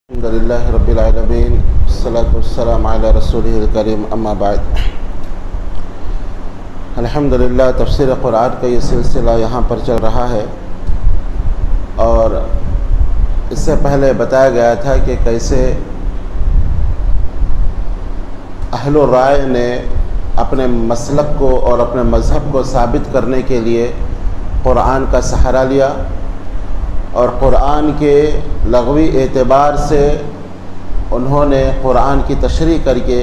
الحمدللہ رب العالمین والصلاة والسلام علی رسولہ الکریم اما بعد۔ الحمدللہ تفسیر قرآن کا یہ سلسلہ یہاں پر چل رہا ہے، اور اس سے پہلے بتایا گیا تھا کہ کیسے اہل الرائے نے اپنے مسلک کو اور اپنے مذہب کو ثابت کرنے کے لیے قرآن کا سہارا لیا، اور قرآن کے لغوی اعتبار سے انہوں نے قرآن کی تشریح کر کے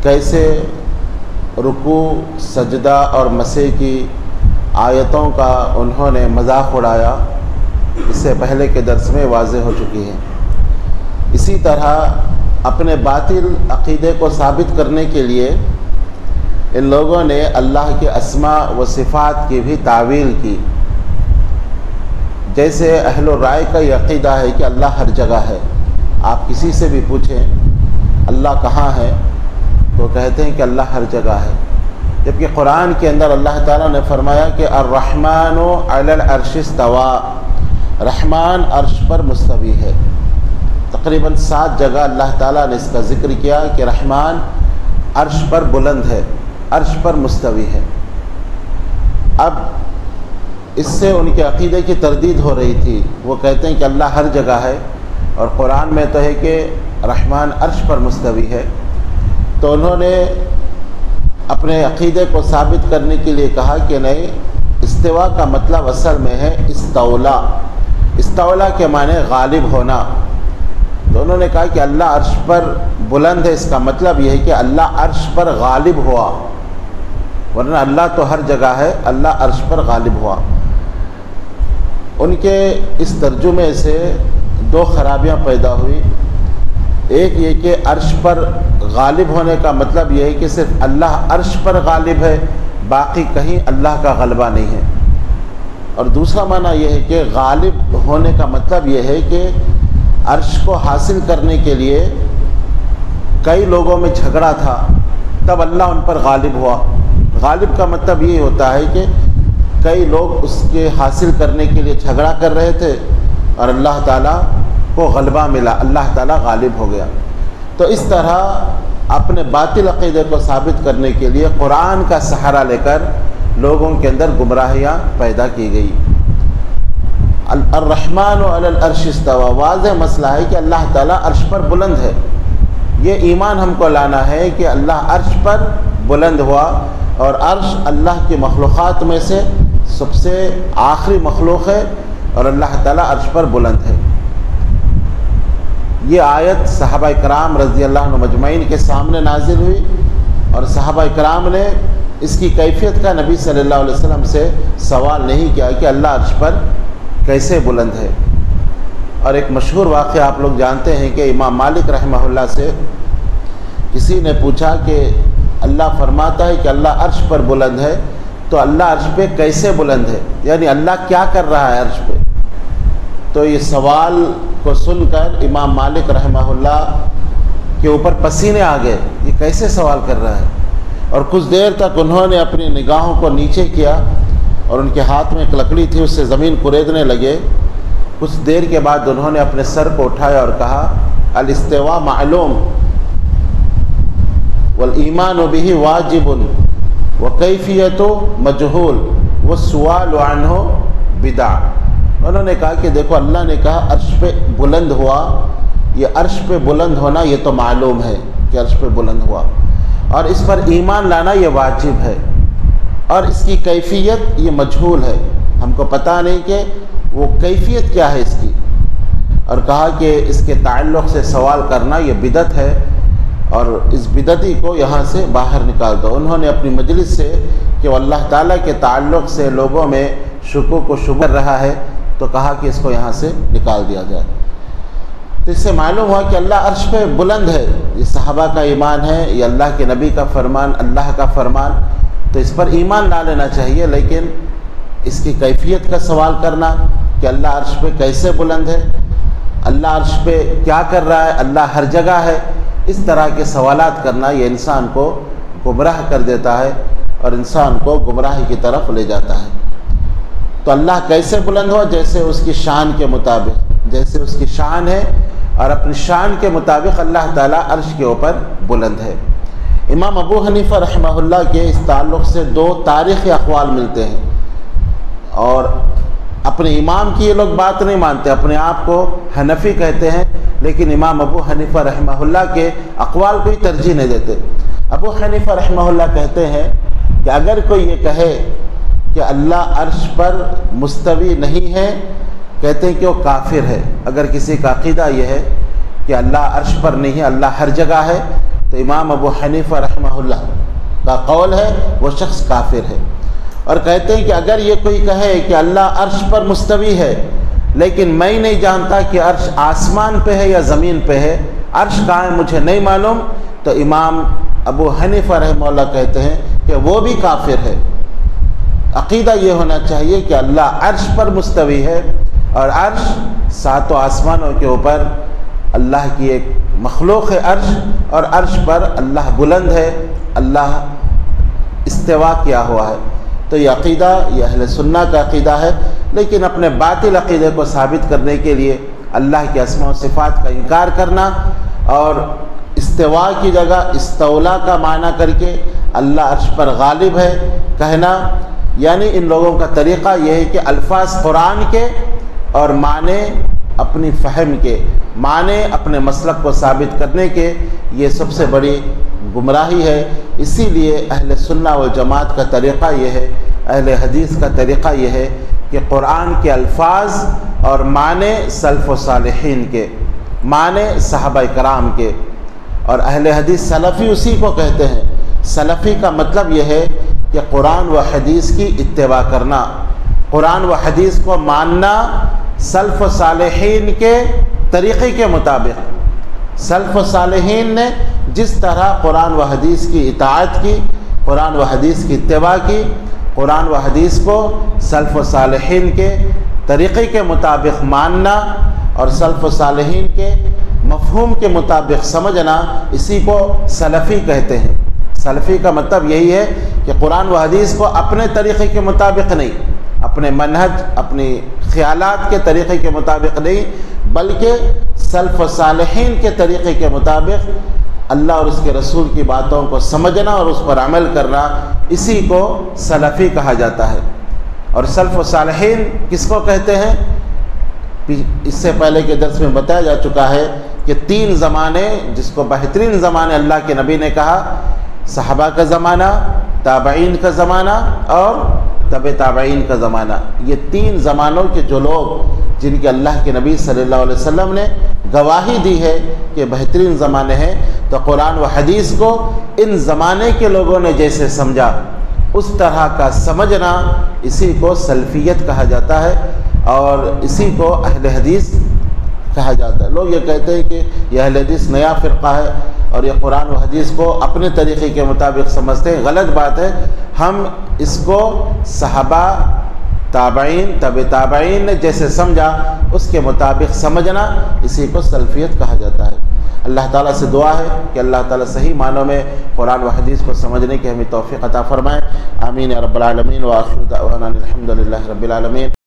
کیسے رکوع، سجدہ اور مسح کی آیتوں کا انہوں نے مذاق اڑایا، اس سے پہلے کے درس میں واضح ہو چکی ہے۔ اسی طرح اپنے باطل عقیدے کو ثابت کرنے کے لیے ان لوگوں نے اللہ کے اسماء و صفات کی بھی تعویل کی۔ جیسے اہل الرائے کا یہ عقیدہ ہے کہ اللہ ہر جگہ ہے، آپ کسی سے بھی پوچھیں اللہ کہاں ہے تو کہتے ہیں کہ اللہ ہر جگہ ہے، جبکہ قرآن کے اندر اللہ تعالیٰ نے فرمایا کہ الرحمن علی العرش استوى، رحمان عرش پر مستوی ہے۔ تقریباً 7 جگہ اللہ تعالیٰ نے اس کا ذکر کیا کہ رحمان عرش پر بلند ہے، عرش پر مستوی ہے۔ اب اس سے ان کے عقیدے کی تردید ہو رہی تھی، وہ کہتے ہیں کہ اللہ ہر جگہ ہے اور قرآن میں تو ہے کہ رحمان عرش پر مستوی ہے، تو انہوں نے اپنے عقیدے کو ثابت کرنے کے لیے کہا کہ نہیں، استوا کا مطلب اصل میں ہے استولا، استولا کے معنی غالب ہونا۔ تو انہوں نے کہا کہ اللہ عرش پر بلند ہے، اس کا مطلب یہ ہے کہ اللہ عرش پر غالب ہوا، ورنہ اللہ تو ہر جگہ ہے، اللہ عرش پر غالب ہوا۔ ان کے اس ترجمے سے 2 خرابیاں پیدا ہوئی۔ ایک یہ کہ عرش پر غالب ہونے کا مطلب یہ ہے کہ صرف اللہ عرش پر غالب ہے، باقی کہیں اللہ کا غلبہ نہیں ہے، اور دوسرا معنی یہ ہے کہ غالب ہونے کا مطلب یہ ہے کہ عرش کو حاصل کرنے کے لیے کئی لوگوں میں جھگڑا تھا، تب اللہ ان پر غالب ہوا۔ غالب کا مطلب یہ ہوتا ہے کہ کئی لوگ اس کے حاصل کرنے کے لیے جھگڑا کر رہے تھے اور اللہ تعالیٰ کو غلبہ ملا، اللہ تعالیٰ غالب ہو گیا۔ تو اس طرح اپنے باطل عقیدے کو ثابت کرنے کے لیے قرآن کا سہارا لے کر لوگوں کے اندر گمراہیاں پیدا کی گئی۔ الرحمن علی العرش استوى، واضح مسئلہ ہے کہ اللہ تعالیٰ عرش پر بلند ہے۔ یہ ایمان ہم کو لانا ہے کہ اللہ عرش پر بلند ہوا، اور عرش اللہ کی مخلوقات میں سے سب سے آخری مخلوق ہے، اور اللہ تعالیٰ عرش پر بلند ہے۔ یہ آیت صحابہ کرام رضی اللہ عنہ مجمعین کے سامنے نازل ہوئی، اور صحابہ کرام نے اس کی کیفیت کا نبی صلی اللہ علیہ وسلم سے سوال نہیں کیا کہ اللہ عرش پر کیسے بلند ہے۔ اور ایک مشہور واقعہ آپ لوگ جانتے ہیں کہ امام مالک رحمہ اللہ سے کسی نے پوچھا کہ اللہ فرماتا ہے کہ اللہ عرش پر بلند ہے، تو اللہ عرش پہ کیسے بلند ہے، یعنی اللہ کیا کر رہا ہے عرش پہ؟ تو یہ سوال کو سن کر امام مالک رحمہ اللہ کے اوپر پسینے آ گئے، یہ کیسے سوال کر رہا ہے؟ اور کچھ دیر تک انہوں نے اپنی نگاہوں کو نیچے کیا، اور ان کے ہاتھ میں ایک لکڑی تھی، اس سے زمین کریدنے لگے۔ کچھ دیر کے بعد انہوں نے اپنے سر کو اٹھایا اور کہا الاستواء معلوم والایمان به واجب وکیفیت مجہول والسؤال عنہ بدع۔ انہوں نے کہا کہ دیکھو، اللہ نے کہا عرش پہ بلند ہوا، یہ عرش پہ بلند ہونا یہ تو معلوم ہے کہ عرش پہ بلند ہوا، اور اس پر ایمان لانا یہ واجب ہے، اور اس کی کیفیت یہ مجہول ہے، ہم کو پتہ نہیں کہ وہ کیفیت کیا ہے اس کی، اور کہا کہ اس کے تعلق سے سوال کرنا یہ بدعت ہے، اور اس بدعتی کو یہاں سے باہر نکال دو۔ انہوں نے اپنی مجلس سے کہ وہ اللہ تعالیٰ کے تعلق سے لوگوں میں شکوک و شبہ رہا ہے، تو کہا کہ اس کو یہاں سے نکال دیا جائے۔ تو اس سے معلوم ہوا کہ اللہ عرش پہ بلند ہے، یہ صحابہ کا ایمان ہے، یہ اللہ کے نبی کا فرمان، اللہ کا فرمان، تو اس پر ایمان لا لینا چاہیے، لیکن اس کی کیفیت کا سوال کرنا کہ اللہ عرش پہ کیسے بلند ہے، اللہ عرش پہ کیا کر رہا ہے، اللہ ہر جگہ ہے، اس طرح کے سوالات کرنا یہ انسان کو گمراہ کر دیتا ہے اور انسان کو گمراہی کی طرف لے جاتا ہے۔ تو اللہ کیسے بلند ہوا؟ جیسے اس کی شان کے مطابق، جیسے اس کی شان ہے اور اپنی شان کے مطابق اللہ تعالیٰ عرش کے اوپر بلند ہے۔ امام ابو حنیفہ رحمہ اللہ کے اس تعلق سے دو تاریخی اقوال ملتے ہیں، اور اپنے امام کی یہ لوگ بات نہیں مانتے، اپنے آپ کو حنفی کہتے ہیں، لیکن امام ابو حنیفہ رحمہ اللہ کے اقوال کو ہی ترجیح نہیں دیتے۔ ابو حنیفہ رحمہ اللہ کہتے ہیں کہ اگر کوئی یہ کہے کہ اللہ عرش پر مستوی نہیں ہے، کہتے ہیں کہ وہ کافر ہے۔ اگر کسی کا عقیدہ یہ ہے کہ اللہ عرش پر نہیں ہے، اللہ ہر جگہ ہے، تو امام ابو حنیفہ رحمہ اللہ کا قول ہے وہ شخص کافر ہے۔ اور کہتے ہیں کہ اگر یہ کوئی کہے کہ اللہ عرش پر مستوی ہے لیکن میں نہیں جانتا کہ عرش آسمان پہ ہے یا زمین پہ ہے، عرش کہاں ہے مجھے نہیں معلوم، تو امام ابو حنیفہ رحمہ اللہ کہتے ہیں کہ وہ بھی کافر ہے۔ عقیدہ یہ ہونا چاہیے کہ اللہ عرش پر مستوی ہے، اور عرش ساتوں آسمانوں کے اوپر اللہ کی ایک مخلوق ہے عرش، اور عرش پر اللہ بلند ہے، اللہ استوا کیا ہوا ہے۔ تو یہ عقیدہ یہ اہل سنہ کا عقیدہ ہے، لیکن اپنے باطل عقیدے کو ثابت کرنے کے لیے اللہ کے اسماء و صفات کا انکار کرنا، اور استوا کی جگہ استولا کا معنی کر کے اللہ عرش پر غالب ہے کہنا، یعنی ان لوگوں کا طریقہ یہ ہے کہ الفاظ قرآن کے اور معنی اپنی فہم کے، معنی اپنے مسلک کو ثابت کرنے کے، یہ سب سے بڑی گمراہی ہے۔ اسی لیے اہل سنہ والجماعت کا طریقہ یہ ہے، اہل حدیث کا طریقہ یہ ہے کہ قرآن کے الفاظ اور معنی سلف و صالحین کے، معنی صحابہ کرام کے، اور اہل حدیث سلفی اسی کو کہتے ہیں۔ سلفی کا مطلب یہ ہے کہ قرآن و حدیث کی اتباع کرنا، قرآن و حدیث کو ماننا سلف و صالحین کے طریقے کے مطابق۔ سلف و صالحین نے جس طرح قرآن و حدیث کی اطاعت کی، قرآن و حدیث کی اتباع کی، قرآن و حدیث کو سلف و صالحین کے طریقے کے مطابق ماننا اور سلف و صالحین کے مفہوم کے مطابق سمجھنا، اسی کو سلفی کہتے ہیں۔ سلفی کا مطلب یہی ہے کہ قرآن و حدیث کو اپنے طریقے کے مطابق نہیں، اپنے منہج، اپنی خیالات کے طریقے کے مطابق نہیں، بلکہ سلف و صالحین کے طریقے کے مطابق اللہ اور اس کے رسول کی باتوں کو سمجھنا اور اس پر عمل کرنا، اسی کو سلفی کہا جاتا ہے۔ اور سلف و صالحین کس کو کہتے ہیں؟ اس سے پہلے کے درس میں بتایا جا چکا ہے کہ تین زمانے، جس کو بہترین زمانے اللہ کے نبی نے کہا، صحابہ کا زمانہ، تابعین کا زمانہ اور تبع تابعین کا زمانہ، یہ تین زمانوں کے جو لوگ جن کے اللہ کے نبی صلی اللہ علیہ وسلم نے گواہی دی ہے کہ بہترین زمانے ہیں، تو قرآن و حدیث کو ان زمانے کے لوگوں نے جیسے سمجھا اس طرح کا سمجھنا، اسی کو سلفیت کہا جاتا ہے اور اسی کو اہل حدیث کہا جاتا ہے۔ لوگ یہ کہتے ہیں کہ یہ اہل حدیث نیا فرقہ ہے اور یہ قرآن و حدیث کو اپنے طریقے کے مطابق سمجھتے ہیں، غلط بات ہے۔ ہم اس کو صحابہ، تابعین، تبع تابعین نے جیسے سمجھا اس کے مطابق سمجھنا، اسی کو سلفیت کہا جاتا ہے۔ اللہ تعالیٰ سے دعا ہے کہ اللہ تعالیٰ صحیح معنوں میں قرآن و حدیث کو سمجھنے کی ہمیں توفیق عطا فرمائے۔ آمین یا رب العالمین، وآخر دعوانا الحمد للہ رب العالمین۔